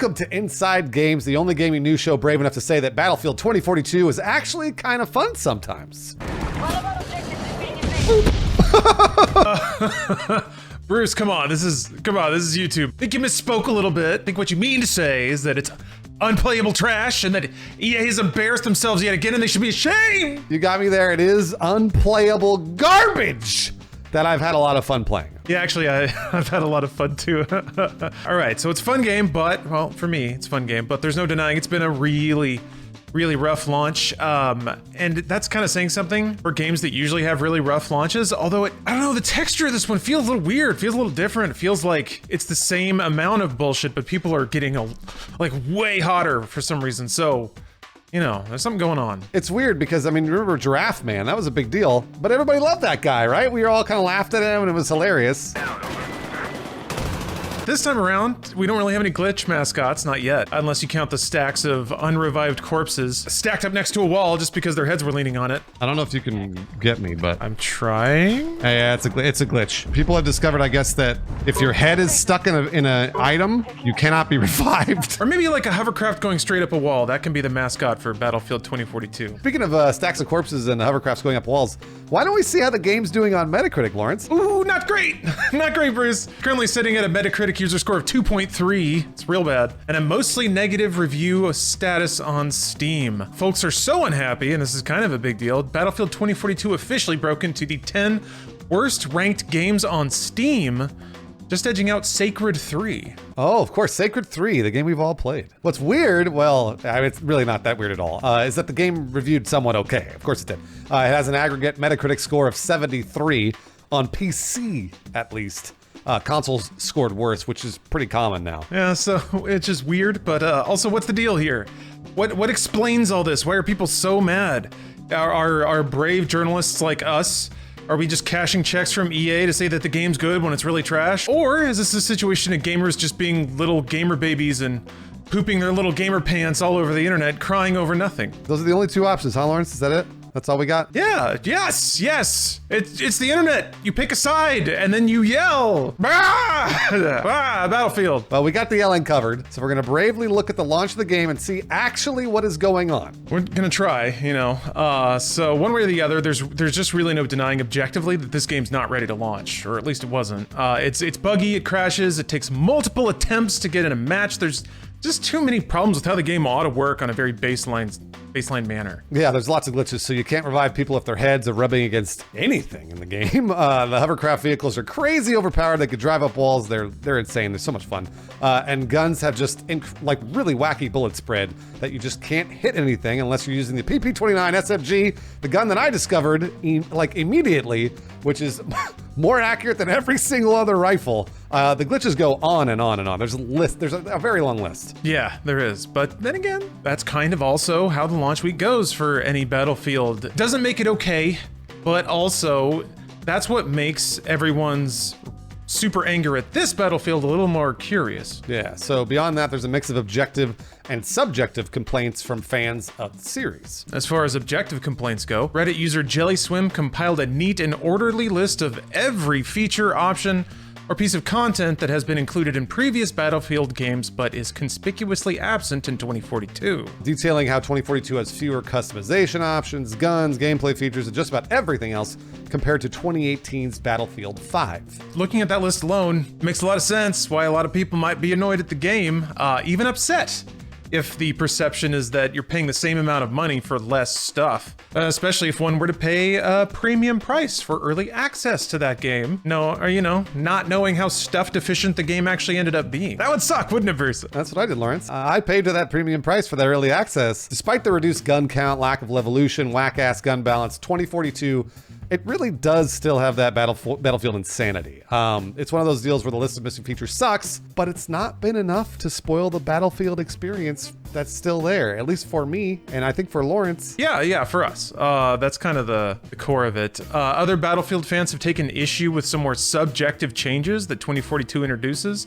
Welcome to Inside Games, the only gaming news show brave enough to say that Battlefield 2042 is actually kind of fun sometimes. Bruce, come on, this is YouTube. I think you misspoke a little bit. I think what you mean to say is that it's unplayable trash and that EA has embarrassed themselves yet again and they should be ashamed. You got me there. It is unplayable garbage that I've had a lot of fun playing. Yeah, actually, I've had a lot of fun too. All right, so it's a fun game, but, well, for me, it's a fun game, but there's no denying it's been a really rough launch, and that's kind of saying something for games that usually have really rough launches, although I don't know, the texture of this one feels a little weird, feels a little different. It feels like it's the same amount of bullshit, but people are getting like way hotter for some reason, so, you know, there's something going on. It's weird because, I mean, remember Giraffe Man? That was a big deal, but everybody loved that guy, right? We were all kind of laughed at him and it was hilarious. This time around, we don't really have any glitch mascots, not yet, unless you count the stacks of unrevived corpses stacked up next to a wall just because their heads were leaning on it. I don't know if you can get me, but I'm trying. Yeah, it's a glitch. People have discovered, I guess, that if your head is stuck in a item, you cannot be revived. Or maybe like a hovercraft going straight up a wall. That can be the mascot for Battlefield 2042. Speaking of stacks of corpses and hovercrafts going up walls, why don't we see how the game's doing on Metacritic, Lawrence? Ooh, not great. Not great, Bruce. Currently sitting at a Metacritic user score of 2.3. It's real bad. And a mostly negative review status on Steam. Folks are so unhappy, and this is kind of a big deal, Battlefield 2042 officially broke into the 10 worst ranked games on Steam, just edging out Sacred 3. Oh, of course, Sacred 3, the game we've all played. What's weird, well, I mean, it's really not that weird at all, is that the game reviewed somewhat okay. Of course it did. It has an aggregate Metacritic score of 73 on PC, at least. Consoles scored worse, which is pretty common now. Yeah, so it's just weird, but also what's the deal here? What explains all this? Why are people so mad? Are brave journalists like us, are we just cashing checks from EA to say that the game's good when it's really trash? Or is this a situation of gamers just being little gamer babies and pooping their little gamer pants all over the internet, crying over nothing? Those are the only two options, huh, Lawrence? Is that it? That's all we got? Yeah, yes. It's the internet. You pick a side and then you yell. Battlefield. Well, we got the yelling covered, so we're gonna bravely look at the launch of the game and see actually what is going on. We're gonna try, you know. So one way or the other, there's just really no denying objectively that this game's not ready to launch, or at least it wasn't. It's buggy, it crashes, it takes multiple attempts to get in a match. There's just too many problems with how the game ought to work on a very baseline manner. Yeah, there's lots of glitches, so you can't revive people if their heads are rubbing against anything in the game. The hovercraft vehicles are crazy overpowered. They could drive up walls. They're insane. They're so much fun. And guns have just like really wacky bullet spread that you just can't hit anything unless you're using the PP-29 SMG, the gun that I discovered like immediately, which is more accurate than every single other rifle. The glitches go on and on and on. There's a list. There's a very long list. Yeah, there is. But then again, that's kind of also how the launch week goes for any Battlefield. Doesn't make it okay, but also that's what makes everyone's super anger at this Battlefield a little more curious. Yeah, so beyond that, there's a mix of objective and subjective complaints from fans of the series. As far as objective complaints go, Reddit user JellySwim compiled a neat and orderly list of every feature, option, or piece of content that has been included in previous Battlefield games but is conspicuously absent in 2042. Detailing how 2042 has fewer customization options, guns, gameplay features, and just about everything else compared to 2018's Battlefield 5. Looking at that list alone, makes a lot of sense why a lot of people might be annoyed at the game, even upset, if the perception is that you're paying the same amount of money for less stuff. Especially if one were to pay a premium price for early access to that game. Not knowing how stuff deficient the game actually ended up being. That would suck, wouldn't it, Bruce? That's what I did, Lawrence. I paid to that premium price for that early access. Despite the reduced gun count, lack of levolution, whack-ass gun balance, 2042, it really does still have that Battlefield insanity. It's one of those deals where the list of missing features sucks, but it's not been enough to spoil the Battlefield experience that's still there, at least for me, and I think for Lawrence. Yeah, for us. That's kind of the core of it. Other Battlefield fans have taken issue with some more subjective changes that 2042 introduces.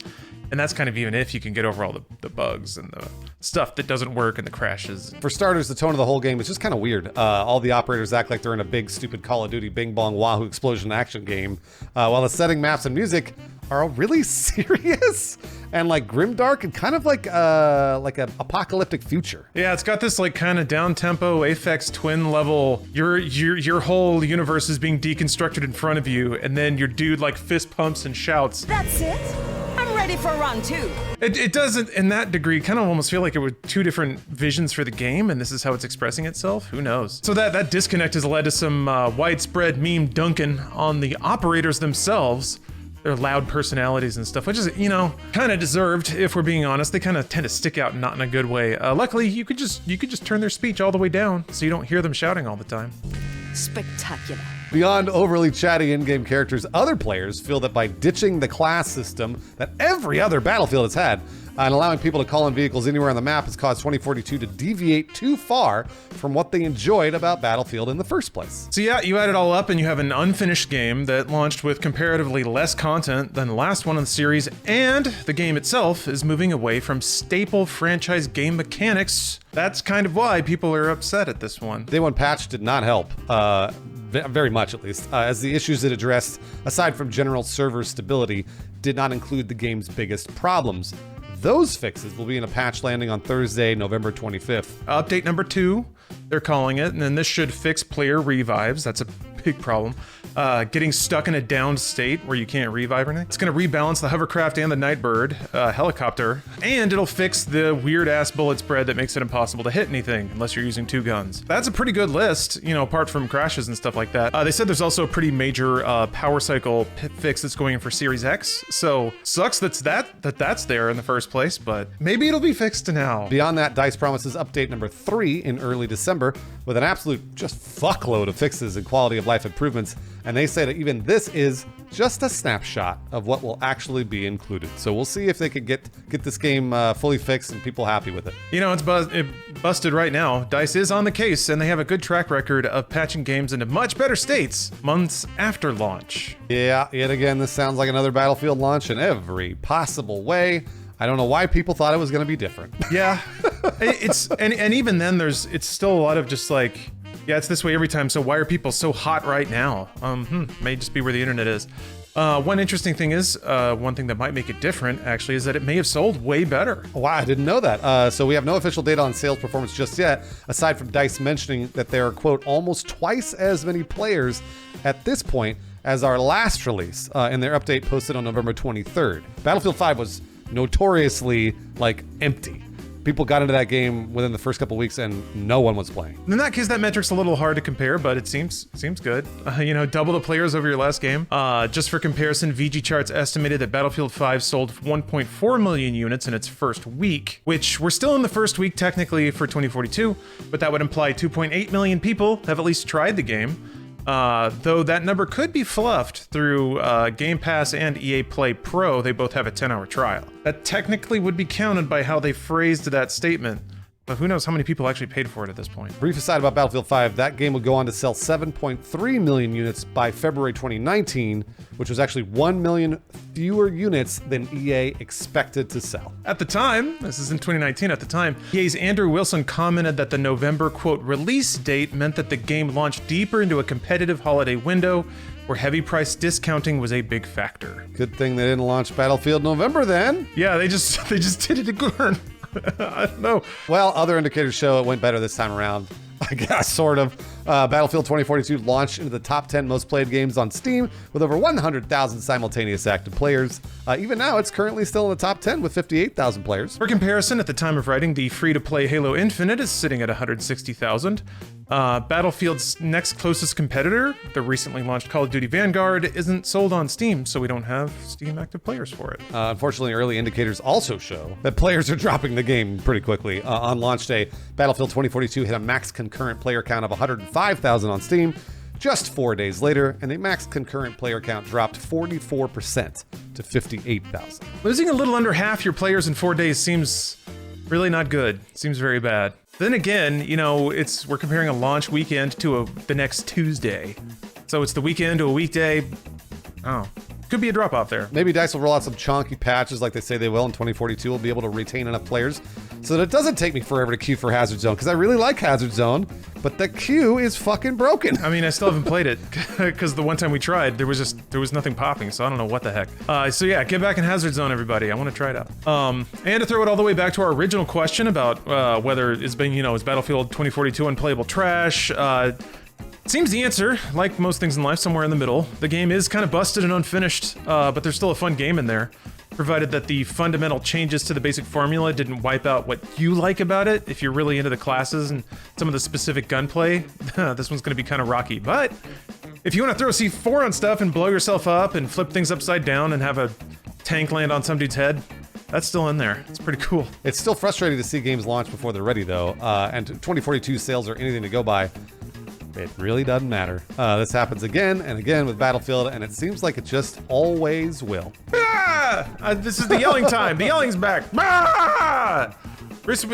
And that's kind of even if you can get over all the bugs and the stuff that doesn't work and the crashes. For starters, the tone of the whole game is just kind of weird. All the operators act like they're in a big, stupid Call of Duty Bing Bong Wahoo explosion action game, while the setting, maps, and music are all really serious and like grimdark and kind of like an apocalyptic future. Yeah, it's got this like kind of down-tempo Aphex Twin level. Your whole universe is being deconstructed in front of you, and then your dude like fist pumps and shouts. That's it. I'm ready for round 2. It doesn't, in that degree, kind of almost feel like it were two different visions for the game, and this is how it's expressing itself. Who knows? So that disconnect has led to some widespread meme dunking on the operators themselves. Their loud personalities and stuff, which is, you know, kind of deserved if we're being honest. They kind of tend to stick out not in a good way. Luckily, you could just turn their speech all the way down so you don't hear them shouting all the time. Spectacular. Beyond overly chatty in-game characters, other players feel that by ditching the class system that every other Battlefield has had, and allowing people to call in vehicles anywhere on the map has caused 2042 to deviate too far from what they enjoyed about Battlefield in the first place. So yeah, you add it all up and you have an unfinished game that launched with comparatively less content than the last one in the series, and the game itself is moving away from staple franchise game mechanics. That's kind of why people are upset at this one. Day one patch did not help. Very much at least, as the issues it addressed, aside from general server stability, did not include the game's biggest problems. Those fixes will be in a patch landing on Thursday, November 25th. Update number 2, they're calling it, and then this should fix player revives. That's a big problem. Getting stuck in a downed state where you can't revive or anything. It's going to rebalance the hovercraft and the Nightbird helicopter, and it'll fix the weird-ass bullet spread that makes it impossible to hit anything unless you're using 2 guns. That's a pretty good list, you know, apart from crashes and stuff like that. They said there's also a pretty major power cycle fix that's going in for Series X, so sucks that's there in the first place, but maybe it'll be fixed now. Beyond that, DICE promises update number 3 in early December with an absolute just fuckload of fixes and quality of life improvements, and they say that even this is just a snapshot of what will actually be included. So we'll see if they could get this game fully fixed and people happy with it. You know, it's busted right now. DICE is on the case, and they have a good track record of patching games into much better states months after launch. Yeah, yet again, this sounds like another Battlefield launch in every possible way. I don't know why people thought it was going to be different. Yeah, and even then, it's still a lot of just like, yeah, it's this way every time, so why are people so hot right now? May just be where the internet is. One interesting thing is, one thing that might make it different, actually, is that it may have sold way better. Wow, I didn't know that. So we have no official data on sales performance just yet, aside from DICE mentioning that there are, quote, almost twice as many players at this point as our last release in their update posted on November 23rd. Battlefield 5 was notoriously, like, empty. People got into that game within the first couple weeks and no one was playing. In that case, that metric's a little hard to compare, but it seems good. You know, double the players over your last game. Just for comparison, VG Charts estimated that Battlefield 5 sold 1.4 million units in its first week, which we're still in the first week technically for 2042, but that would imply 2.8 million people have at least tried the game. Though that number could be fluffed through Game Pass and EA Play Pro. They both have a 10-hour trial. That technically would be counted by how they phrased that statement, but who knows how many people actually paid for it at this point. Brief aside about Battlefield 5, that game would go on to sell 7.3 million units by February 2019, which was actually 1 million fewer units than EA expected to sell. At the time, this is in 2019 at the time, EA's Andrew Wilson commented that the November, quote, release date meant that the game launched deeper into a competitive holiday window where heavy price discounting was a big factor. Good thing they didn't launch Battlefield November then. Yeah, they just did it again. I don't know. Well, other indicators show it went better this time around. I guess, sort of. Battlefield 2042 launched into the top 10 most played games on Steam with over 100,000 simultaneous active players. Even now, it's currently still in the top 10 with 58,000 players. For comparison, at the time of writing, the free-to-play Halo Infinite is sitting at 160,000. Battlefield's next closest competitor, the recently launched Call of Duty Vanguard, isn't sold on Steam, so we don't have Steam active players for it. Unfortunately, early indicators also show that players are dropping the game pretty quickly. On launch day, Battlefield 2042 hit a max concurrent player count of 105,000 on Steam just 4 days later, and the max concurrent player count dropped 44% to 58,000. Losing a little under half your players in 4 days seems really not good. Seems very bad. Then again, you know, we're comparing a launch weekend to the next Tuesday. So it's the weekend to a weekday. Oh, could be a drop off there. Maybe DICE will roll out some chonky patches like they say they will in 2042. We'll be able to retain enough players so that it doesn't take me forever to queue for Hazard Zone, because I really like Hazard Zone, but the queue is fucking broken. I mean, I still haven't played it because the one time we tried, there was nothing popping, so I don't know what the heck. So yeah, get back in Hazard Zone, everybody. I want to try it out. And to throw it all the way back to our original question about whether is Battlefield 2042 unplayable trash. Seems the answer, like most things in life, somewhere in the middle. The game is kind of busted and unfinished, but there's still a fun game in there, provided that the fundamental changes to the basic formula didn't wipe out what you like about it. If you're really into the classes and some of the specific gunplay, this one's going to be kind of rocky. But if you want to throw a C4 on stuff and blow yourself up and flip things upside down and have a tank land on some dude's head, that's still in there. It's pretty cool. It's still frustrating to see games launch before they're ready, though, and 2042 sales are anything to go by. It really doesn't matter. This happens again and again with Battlefield, and it seems like it just always will. This is the yelling time. The yelling's back. Yep. There's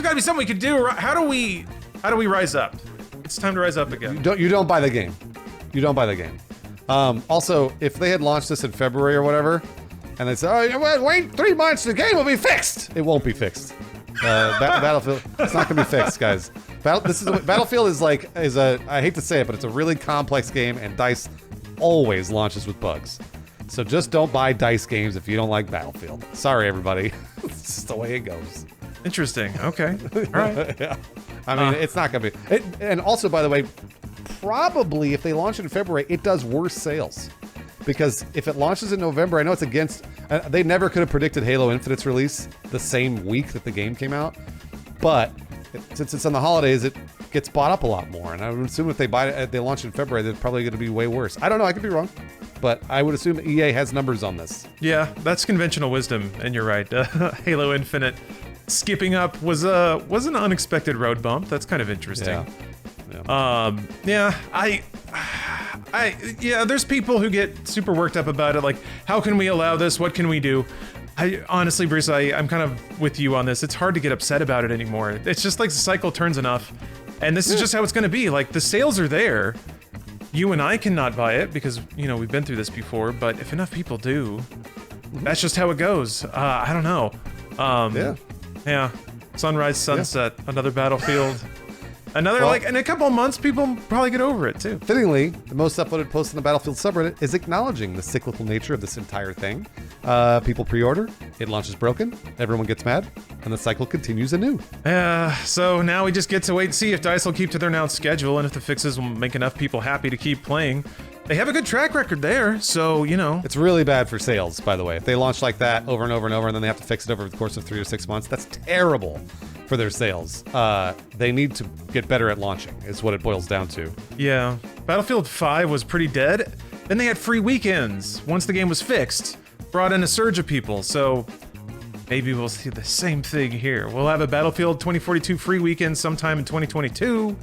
got to be something we could do. How do we rise up? It's time to rise up again. You don't buy the game. You don't buy the game. Also, if they had launched this in February or whatever, and they said, "Oh, wait 3 months, the game will be fixed," it won't be fixed. Battlefield, it's not gonna be fixed, guys. Battlefield is I hate to say it, but it's a really complex game, and DICE always launches with bugs. So just don't buy DICE games if you don't like Battlefield. Sorry, everybody. It's just the way it goes. Interesting. Okay. All right. Yeah. I mean, it's not gonna be. And also, by the way, probably if they launch it in February, it does worse sales. Because if it launches in November, I know it's against... they never could have predicted Halo Infinite's release the same week that the game came out. But since it's on the holidays, it gets bought up a lot more. And I would assume if they launch in February, they're probably going to be way worse. I don't know. I could be wrong. But I would assume EA has numbers on this. Yeah, that's conventional wisdom, and you're right. Halo Infinite skipping up was an unexpected road bump. That's kind of interesting. Yeah. Yeah, there's people who get super worked up about it, like, how can we allow this? What can we do? Honestly, Bruce, I'm kind of with you on this. It's hard to get upset about it anymore. It's just like the cycle turns enough, and this is just how it's going to be. Like, the sales are there. You and I cannot buy it because, we've been through this before, but if enough people do, that's just how it goes. I don't know. Yeah. Sunrise, sunset, another Battlefield. In a couple of months, people probably get over it, too. Fittingly, the most upvoted post in the Battlefield subreddit is acknowledging the cyclical nature of this entire thing. People pre-order, it launches broken, everyone gets mad, and the cycle continues anew. So now we just get to wait and see if DICE will keep to their announced schedule and if the fixes will make enough people happy to keep playing. They have a good track record there, so, It's really bad for sales, by the way. If they launch like that over and over and over, and then they have to fix it over the course of 3 or 6 months, that's terrible for their sales. They need to get better at launching, is what it boils down to. Yeah. Battlefield 5 was pretty dead. Then they had free weekends. Once the game was fixed, brought in a surge of people, so maybe we'll see the same thing here. We'll have a Battlefield 2042 free weekend sometime in 2022,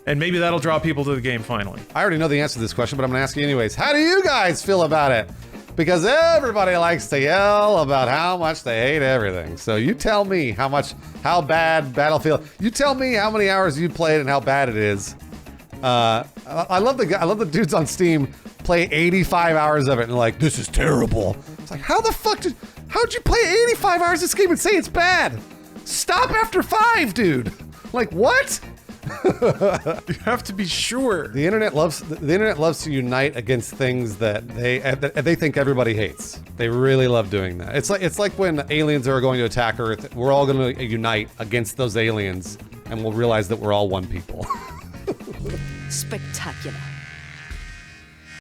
and maybe that'll draw people to the game finally. I already know the answer to this question, but I'm gonna ask you anyways. How do you guys feel about it? Because everybody likes to yell about how much they hate everything. So you tell me how bad Battlefield. You tell me how many hours you played and how bad it is. I love the dudes on Steam play 85 hours of it and they're like, this is terrible. It's like, how'd you play 85 hours of this game and say it's bad? Stop after 5, dude. Like, what? You have to be sure. The internet loves to unite against things that they think everybody hates. They really love doing that. It's like when aliens are going to attack Earth. We're all going to unite against those aliens, and we'll realize that we're all one people. Spectacular.